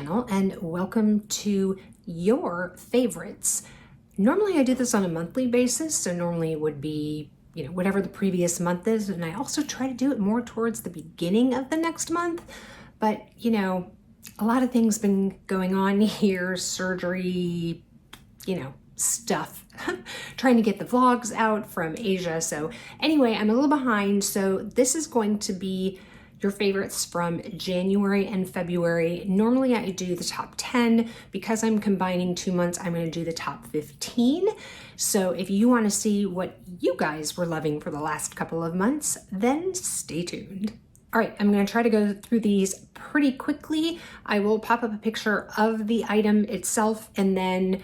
channel and welcome to your favorites. Normally I do this on a monthly basis, so normally it would be, whatever the previous month is, and I also try to do it more towards the beginning of the next month, but a lot of things been going on here, surgery, stuff, trying to get the vlogs out from Asia. So anyway, I'm a little behind, so this is going to be your favorites from January and February. Normally I do the top 10. Because I'm combining 2 months, I'm going to do the top 15. So if you want to see what you guys were loving for the last couple of months, then stay tuned. All right, I'm going to try to go through these pretty quickly. I will pop up a picture of the item itself, and then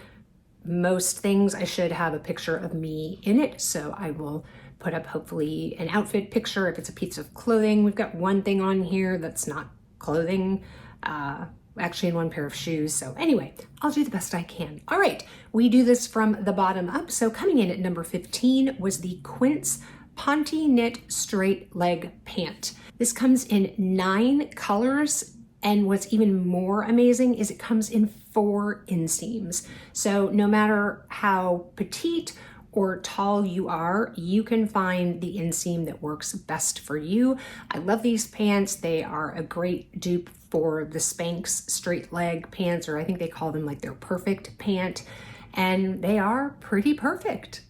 most things I should have a picture of me in it. So I will put up hopefully an outfit picture if it's a piece of clothing. We've got one thing on here that's not clothing, actually in one pair of shoes. So anyway, I'll do the best I can. All right, we do this from the bottom up. So coming in at number 15 was the Quint's Ponte knit straight leg pant. This comes in 9 colors. And what's even more amazing is it comes in 4 inseams. So no matter how petite or tall you are, you can find the inseam that works best for you. I love these pants. They are a great dupe for the Spanx straight leg pants, or I think they call them like their perfect pant, and they are pretty perfect.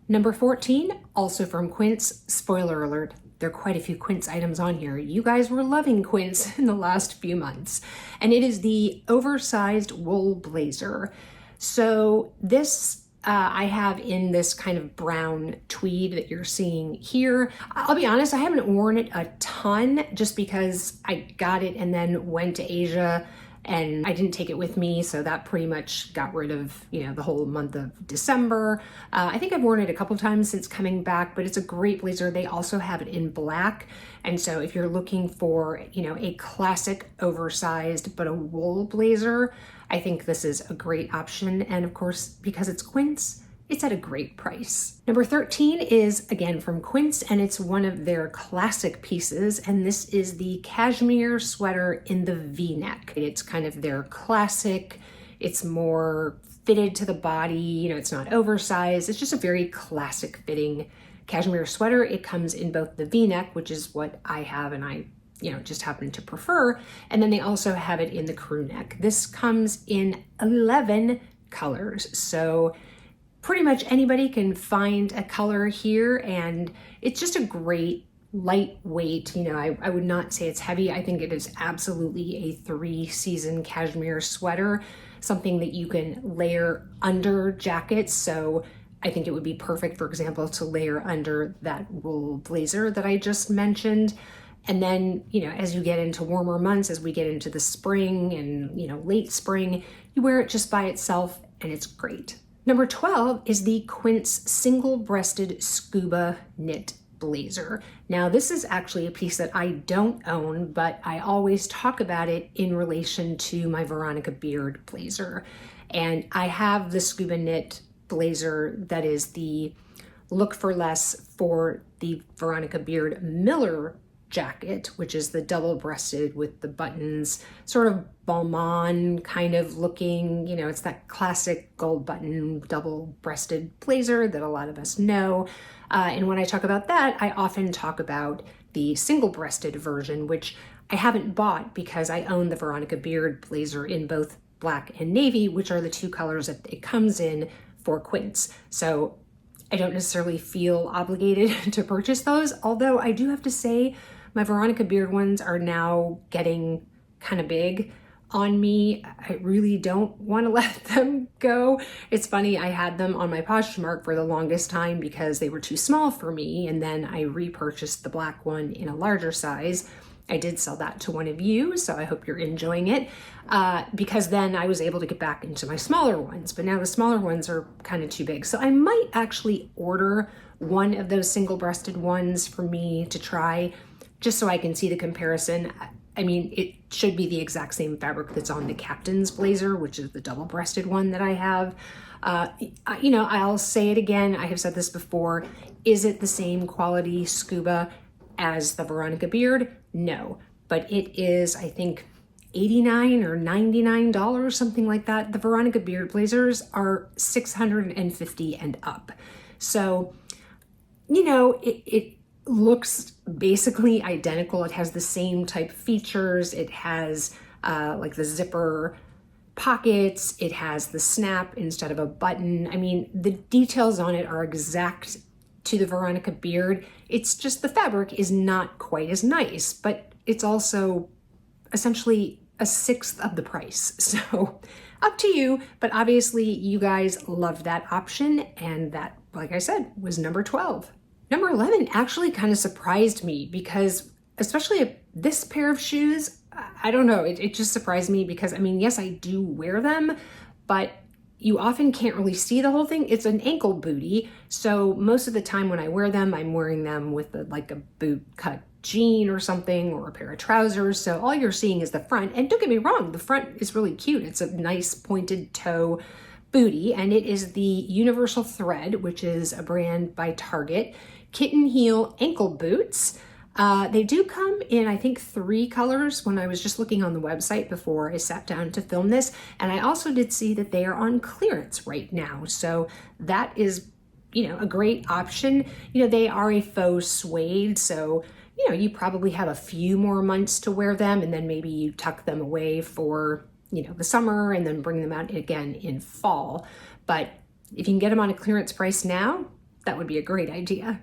Number 14, also from Quince. Spoiler alert, there are quite a few Quince items on here. You guys were loving Quince in the last few months. And it is the oversized wool blazer. So this I have in this kind of brown tweed that you're seeing here. I'll be honest, I haven't worn it a ton just because I got it and then went to Asia and I didn't take it with me, so that pretty much got rid of, the whole month of December. I think I've worn it a couple times since coming back, but it's a great blazer. They also have it in black, and so if you're looking for, a classic oversized but a wool blazer, I think this is a great option. And of course, because it's Quince, it's at a great price. Number 13 is again from Quince, and it's one of their classic pieces, and this is the cashmere sweater in the V-neck. It's kind of their classic. It's more fitted to the body, it's not oversized. It's just a very classic fitting cashmere sweater. It comes in both the V-neck, which is what I have and I just happen to prefer. And then they also have it in the crew neck. This comes in 11 colors. So pretty much anybody can find a color here, and it's just a great lightweight, I would not say it's heavy. I think it is absolutely a 3-season cashmere sweater, something that you can layer under jackets. So I think it would be perfect, for example, to layer under that wool blazer that I just mentioned. And then, as you get into warmer months, as we get into the spring and, late spring, you wear it just by itself and it's great. Number 12 is the Quint's single-breasted scuba knit blazer. Now, this is actually a piece that I don't own, but I always talk about it in relation to my Veronica Beard blazer. And I have the scuba knit blazer that is the Look for Less for the Veronica Beard Miller jacket, which is the double-breasted with the buttons, sort of Balmain kind of looking, it's that classic gold button double-breasted blazer that a lot of us know. And when I talk about that, I often talk about the single-breasted version, which I haven't bought because I own the Veronica Beard blazer in both black and navy, which are the 2 colors that it comes in for Quince. So I don't necessarily feel obligated to purchase those, although I do have to say my Veronica Beard ones are now getting kind of big on me. I really don't want to let them go. It's funny, I had them on my Poshmark for the longest time because they were too small for me, and then I repurchased the black one in a larger size. I did sell that to one of you, so I hope you're enjoying it, because then I was able to get back into my smaller ones, but now the smaller ones are kind of too big. So I might actually order one of those single-breasted ones for me to try, just so I can see the comparison. I mean, it should be the exact same fabric that's on the Captain's blazer, which is the double-breasted one that I have. I'll say it again, I have said this before, is it the same quality scuba as the Veronica Beard? No, but it is, I think, $89 or $99, something like that. The Veronica beard blazers are $650 and up. So, you know, it looks basically identical. It has the same type features. It has like the zipper pockets. It has the snap instead of a button. I mean, the details on it are exact to the Veronica beard. It's just the fabric is not quite as nice, but it's also essentially a sixth of the price. So up to you, but obviously you guys loved that option, and that, like I said, was number 12. Number 11 actually kind of surprised me because, especially this pair of shoes, I don't know, it just surprised me because, I mean, yes, I do wear them, but you often can't really see the whole thing. It's an ankle bootie, so most of the time when I wear them, I'm wearing them with like a boot cut jean or something, or a pair of trousers, so all you're seeing is the front. And don't get me wrong, the front is really cute. It's a nice pointed toe bootie, and it is the Universal Thread, which is a brand by Target, kitten heel ankle boots. They do come in, I think, 3 colors when I was just looking on the website before I sat down to film this. And I also did see that they are on clearance right now. So that is, you know, a great option. You know, they are a faux suede, so, you know, you probably have a few more months to wear them, and then maybe you tuck them away for, you know, the summer and then bring them out again in fall. But if you can get them on a clearance price now, that would be a great idea.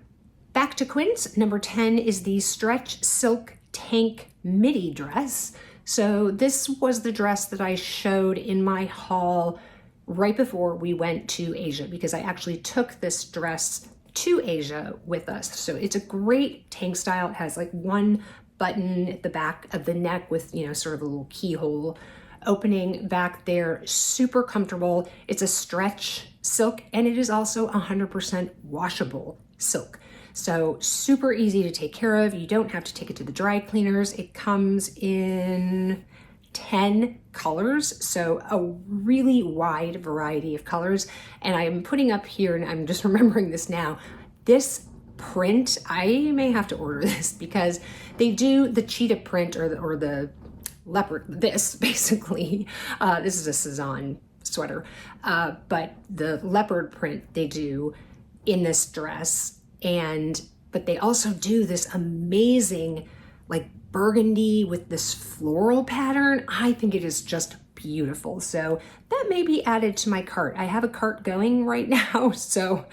Back to Quint, number 10 is the Stretch Silk Tank Midi dress. So this was the dress that I showed in my haul right before we went to Asia, because I actually took this dress to Asia with us. So it's a great tank style. It has like one button at the back of the neck with, you know, sort of a little keyhole opening back there. Super comfortable. It's a stretch silk, and it is also 100% washable silk. So super easy to take care of. You don't have to take it to the dry cleaners. It comes in 10 colors, so a really wide variety of colors. And I'm putting up here, and I'm just remembering this now, this print, I may have to order this because they do the cheetah print or the leopard, this basically. This is a Sezane sweater, but the leopard print they do in this dress. But they also do this amazing like burgundy with this floral pattern. I think it is just beautiful. So that may be added to my cart. I have a cart going right now, so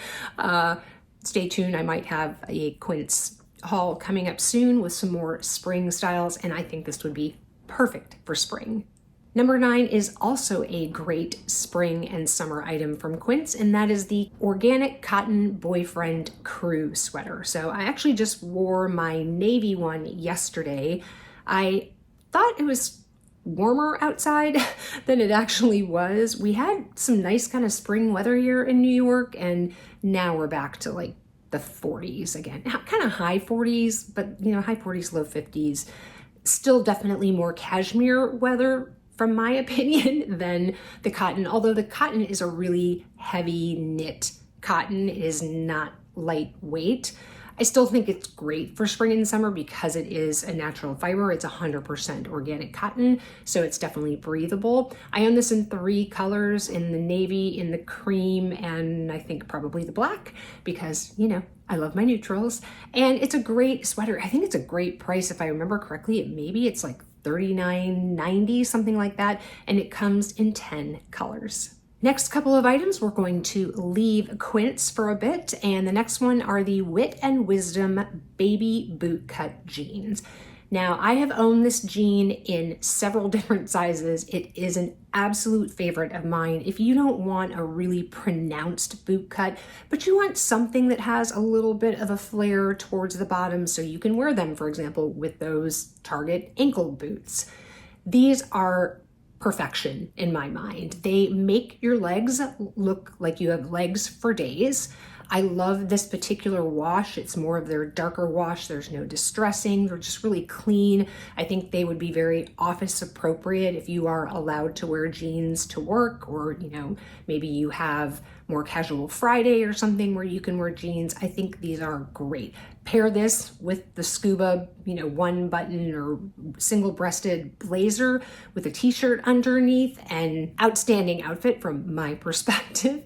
stay tuned. I might have a Quince haul coming up soon with some more spring styles, and I think this would be perfect for spring. Number 9 is also a great spring and summer item from Quince, and that is the Organic Cotton Boyfriend Crew sweater. So I actually just wore my navy one yesterday. I thought it was warmer outside than it actually was. We had some nice kind of spring weather here in New York, and now we're back to like the 40s again. Kind of high 40s, but you know, high 40s, low 50s. Still definitely more cashmere weather, from my opinion, than the cotton. Although the cotton is a really heavy knit cotton, it is not lightweight. I still think it's great for spring and summer because it is a natural fiber. It's 100% organic cotton, so it's definitely breathable. I own this in 3 colors, in the navy, in the cream, and I think probably the black, because, you know, I love my neutrals. And it's a great sweater. I think it's a great price. If I remember correctly, maybe it's like $39.90, something like that, and it comes in 10 colors. Next couple of items, we're going to leave Quince for a bit, and the next one are the Wit and Wisdom Baby Bootcut jeans. Now, I have owned this jean in several different sizes. It is an absolute favorite of mine. If you don't want a really pronounced boot cut, but you want something that has a little bit of a flare towards the bottom so you can wear them, for example, with those Target ankle boots. These are perfection in my mind. They make your legs look like you have legs for days. I love this particular wash. It's more of their darker wash. There's no distressing. They're just really clean. I think they would be very office appropriate if you are allowed to wear jeans to work, or, you know, maybe you have more casual Friday or something where you can wear jeans, I think these are great. Pair this with the Scuba, one button or single breasted blazer with a t-shirt underneath, and outstanding outfit from my perspective.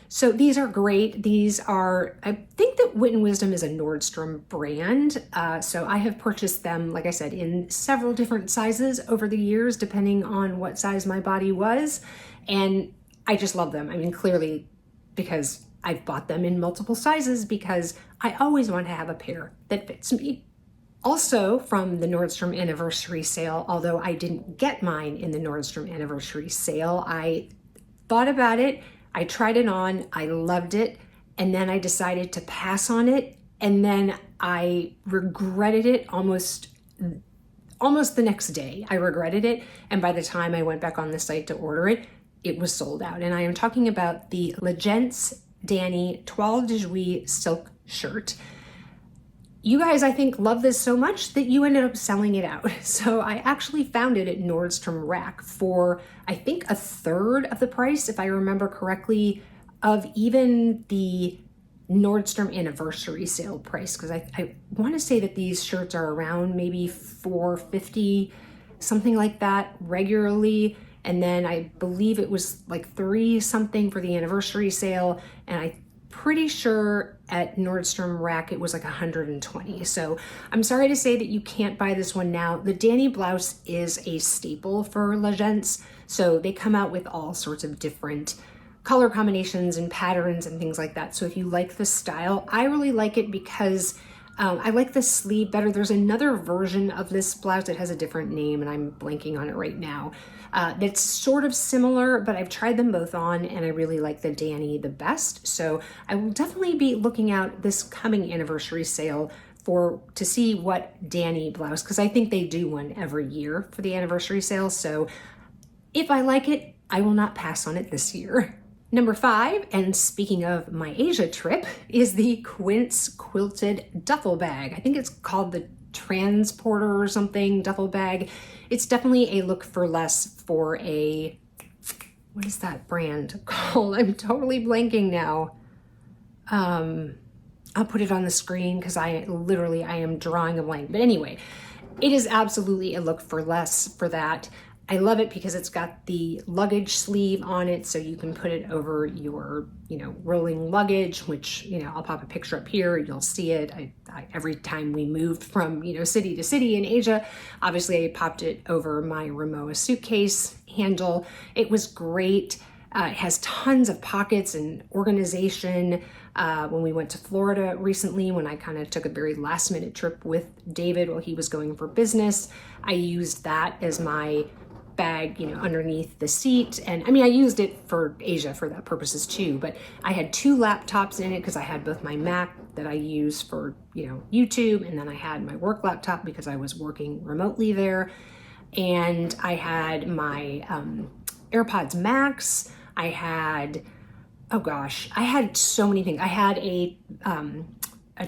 So these are great. These are, I think that Wit and Wisdom is a Nordstrom brand. So I have purchased them, like I said, in several different sizes over the years, depending on what size my body was. And I just love them. I mean, clearly because I've bought them in multiple sizes because I always want to have a pair that fits me. Also from the Nordstrom anniversary sale, although I didn't get mine in the Nordstrom anniversary sale, I thought about it. I tried it on, I loved it, and then I decided to pass on it, and then I regretted it almost the next day. I regretted it, and by the time I went back on the site to order it, it was sold out. And I am talking about the Legence Danny Toile de Jouy silk shirt. You guys, I think, love this so much that you ended up selling it out. So I actually found it at Nordstrom Rack for, I think, a third of the price, if I remember correctly, of even the Nordstrom anniversary sale price. Because I want to say that these shirts are around maybe $4.50, something like that, regularly. And then I believe it was like $3 something for the anniversary sale. And I'm pretty sure at Nordstrom Rack it was like $120. So I'm sorry to say that you can't buy this one now. The Danny blouse is a staple for Legence, so they come out with all sorts of different color combinations and patterns and things like that. So if you like the style, I really like it because I like the sleeve better. There's another version of this blouse that has a different name, and I'm blanking on it right now. That's sort of similar, but I've tried them both on, and I really like the Danny the best. So I will definitely be looking out this coming anniversary sale to see what Danny blouse, because I think they do one every year for the anniversary sale. So if I like it, I will not pass on it this year. Number 5, and speaking of my Asia trip, is the Quint's quilted duffel bag. I think it's called the Transporter or something duffel bag. It's definitely a look for less for a, what is that brand called? I'm totally blanking now. I'll put it on the screen because I am drawing a blank. But anyway, it is absolutely a look for less for that. I love it because it's got the luggage sleeve on it, so you can put it over your, rolling luggage, which, I'll pop a picture up here. You'll see it. I every time we moved from, city to city in Asia, obviously I popped it over my Rimowa suitcase handle. It was great. It has tons of pockets and organization. When we went to Florida recently, when I kind of took a very last minute trip with David while he was going for business, I used that as my bag, underneath the seat. And I mean, I used it for Asia for that purposes too, but I had 2 laptops in it because I had both my Mac that I use for, YouTube, and then I had my work laptop because I was working remotely there. And I had my AirPods Max. I had, I had so many things. I had a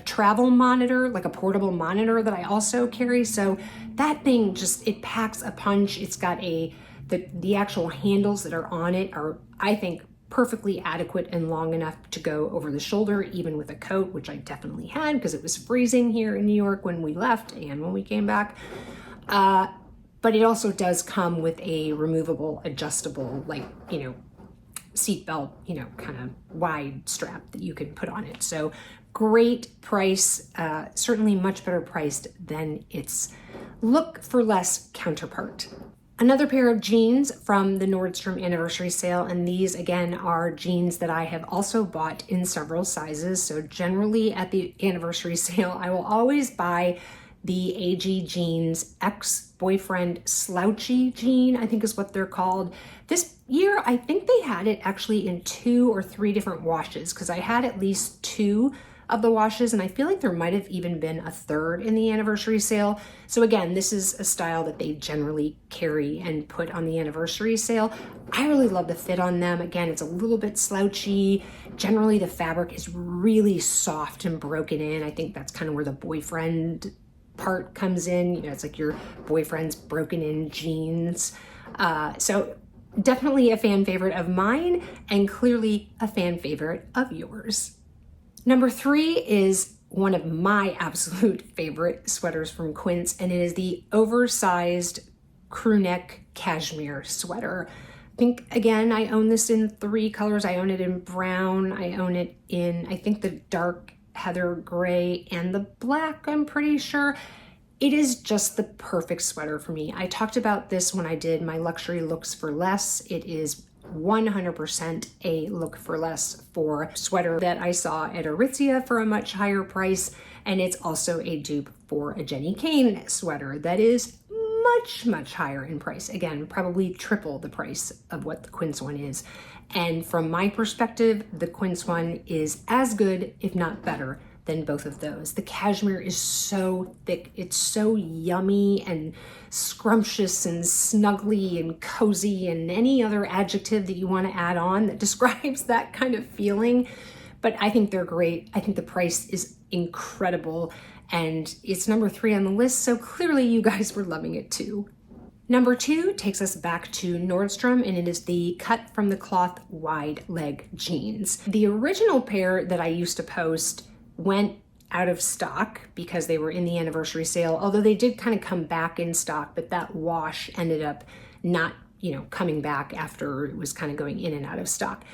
travel monitor, like a portable monitor that I also carry. So that thing it packs a punch. It's got the actual handles that are on it are, I think, perfectly adequate and long enough to go over the shoulder, even with a coat, which I definitely had because it was freezing here in New York when we left and when we came back. But it also does come with a removable, adjustable, seatbelt, kind of wide strap that you can put on it. So great price, certainly much better priced than its look for less counterpart. Another pair of jeans from the Nordstrom anniversary sale, and these again are jeans that I have also bought in several sizes. So generally at the anniversary sale, I will always buy the AG Jeans ex-boyfriend Slouchy jean, I think is what they're called. This year, I think they had it actually in 2 or 3 different washes because I had at least 2 of the washes, and I feel like there might have even been a 3rd in the anniversary sale. So again, this is a style that they generally carry and put on the anniversary sale. I really love the fit on them. Again, it's a little bit slouchy. Generally, the fabric is really soft and broken in. I think that's kind of where the boyfriend part comes in. It's like your boyfriend's broken in jeans. So Definitely a fan favorite of mine and clearly a fan favorite of yours. Number 3 is one of my absolute favorite sweaters from Quince, and it is the Oversized Crewneck Cashmere sweater. I think, again, I own this in 3 colors. I own it in brown. I own it in, I think, the dark heather gray and the black, I'm pretty sure. It is just the perfect sweater for me. I talked about this when I did my luxury looks for less. It is 100% a look for less for sweater that I saw at Aritzia for a much higher price. And it's also a dupe for a Jenny Kane sweater that is much higher in price. Again, probably triple the price of what the Quince one is. And from my perspective, the Quince one is as good, if not better, than both of those. The cashmere is so thick. It's so yummy and scrumptious and snuggly and cozy and any other adjective that you want to add on that describes that kind of feeling. But I think they're great. I think the price is incredible. And it's number 3 on the list, so clearly you guys were loving it too. Number 2 takes us back to Nordstrom, and it is the cut from the cloth wide leg jeans. The original pair that I used to post went out of stock because they were in the anniversary sale, although they did kind of come back in stock, but that wash ended up not, coming back after it was kind of going in and out of stock.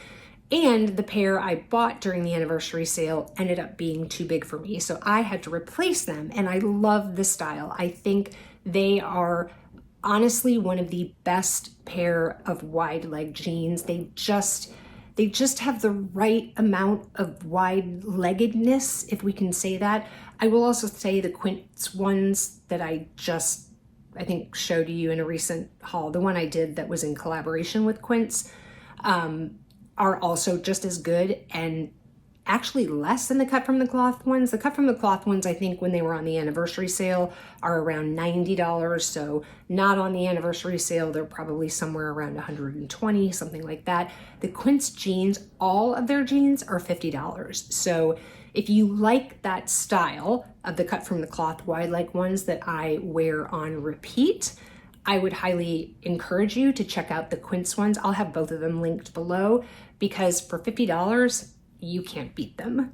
And the pair I bought during the anniversary sale ended up being too big for me, so I had to replace them, and I love the style. I think they are honestly one of the best pair of wide leg jeans. They just have the right amount of wide-leggedness, if we can say that. I will also say the Quint ones that I think showed you in a recent haul, the one I did that was in collaboration with Quince, are also just as good and actually less than the cut from the cloth ones. The cut from the cloth ones, I think when they were on the anniversary sale, are around $90. So not on the anniversary sale, they're probably somewhere around $120, something like that. The Quince jeans, all of their jeans are $50. So if you like that style of the cut from the cloth wide leg ones that I wear on repeat, I would highly encourage you to check out the Quince ones. I'll have both of them linked below because for $50, you can't beat them.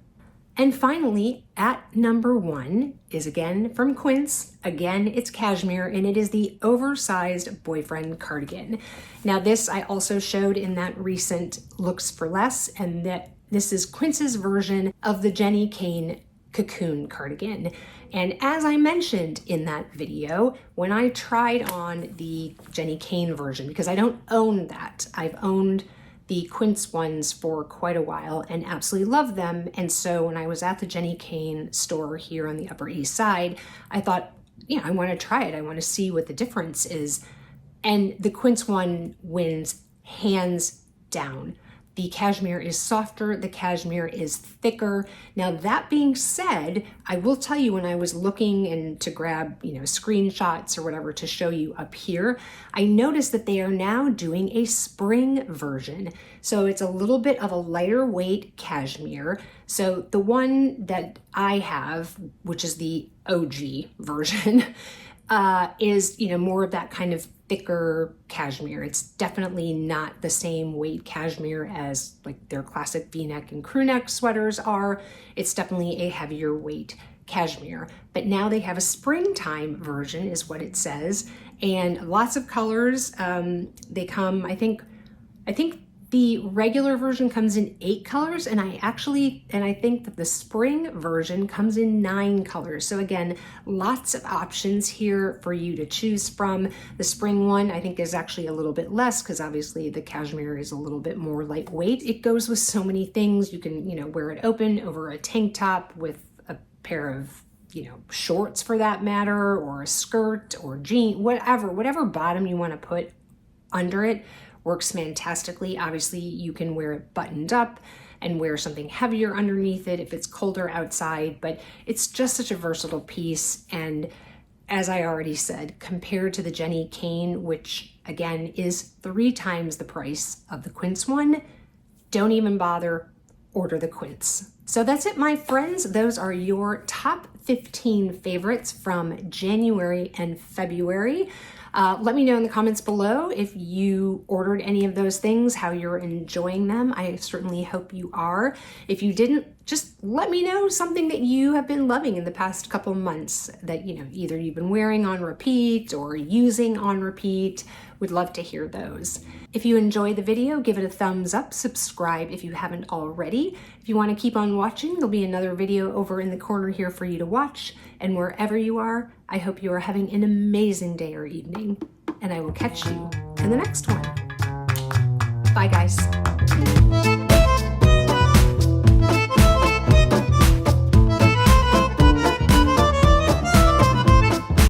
And finally, at number 1 is again from Quince. Again, it's cashmere, and it is the Oversized Boyfriend Cardigan. Now this I also showed in that recent Looks for Less, and that this is Quince's version of the Jenny Kane Cocoon cardigan. And as I mentioned in that video, when I tried on the Jenny Kane version, because I don't own that, I've owned the Quince ones for quite a while and absolutely love them. And so when I was at the Jenny Kane store here on the Upper East Side, I thought, I want to try it. I want to see what the difference is. And the Quince one wins hands down. The cashmere is softer, the cashmere is thicker. Now that being said, I will tell you when I was looking and to grab, screenshots or whatever to show you up here, I noticed that they are now doing a spring version. So it's a little bit of a lighter weight cashmere. So the one that I have, which is the OG version, is, more of that kind of thicker cashmere. It's definitely not the same weight cashmere as like their classic V-neck and crewneck sweaters are. It's definitely a heavier weight cashmere. But now they have a springtime version is what it says, and lots of colors. They come, I think the regular version comes in 8 colors, and I think that the spring version comes in 9 colors. So again, lots of options here for you to choose from. The spring one I think is actually a little bit less because obviously the cashmere is a little bit more lightweight. It goes with so many things. You can, wear it open over a tank top with a pair of, shorts for that matter, or a skirt or jean, whatever bottom you want to put under it works fantastically. Obviously, you can wear it buttoned up and wear something heavier underneath it if it's colder outside, but it's just such a versatile piece. And as I already said, compared to the Jenny Kane, which again is 3 times the price of the Quince one, don't even bother, order the Quince. So that's it, my friends. Those are your top 15 favorites from January and February. Let me know in the comments below if you ordered any of those things, how you're enjoying them. I certainly hope you are. If you didn't, just let me know something that you have been loving in the past couple months that, either you've been wearing on repeat or using on repeat. Would love to hear those. If you enjoy the video, give it a thumbs up, subscribe if you haven't already. If you want to keep on watching, there'll be another video over in the corner here for you to watch. And wherever you are, I hope you are having an amazing day or evening. And I will catch you in the next one. Bye, guys.